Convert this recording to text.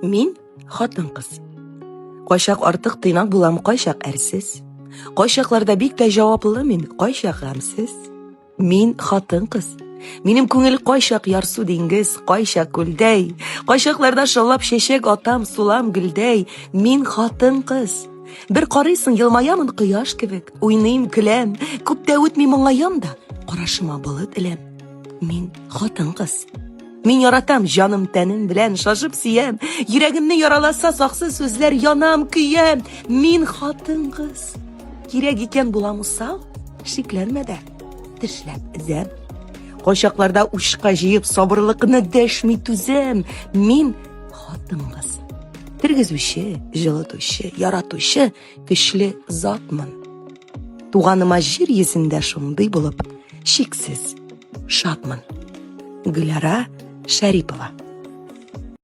Мин хатын-кыз. Кайчак артык тыйнак булам, кайчак әрсез. Кайчакларда бик тә җаваплы мин, кайчак гамсез. Мин хатын-кыз. Минем күңел кайчак ярсу диңгез, кайчак күлдәй. Кайчакларда шаулап чәчәк атам, сулам гөлдәй. Мин хатын-кыз. Бер карыйсың, елмаямын кояш кебек, уйныйм, көләм. Күп тә үтми моңаям да, карашыма болыт эләм. Мин хатын-кыз. Мин яратам җаным тәнем белән, шашып сөям. Йөрәгемне яраласа саксыз сүзләр, янам, көям. Мин хатын-кыз. Кирәк икән булам усал, шикләнмә дә, тешләп эзәм. Кайчакларда учка җыеп, сабырлыкны дәшми түзәм. Мин хатын-кыз. Тергезүче, җылытучы, яратучы, көчле затмын. Туганыма җир йөзендә шундый булып, чиксез шатмын. Гөлара Шәрипова.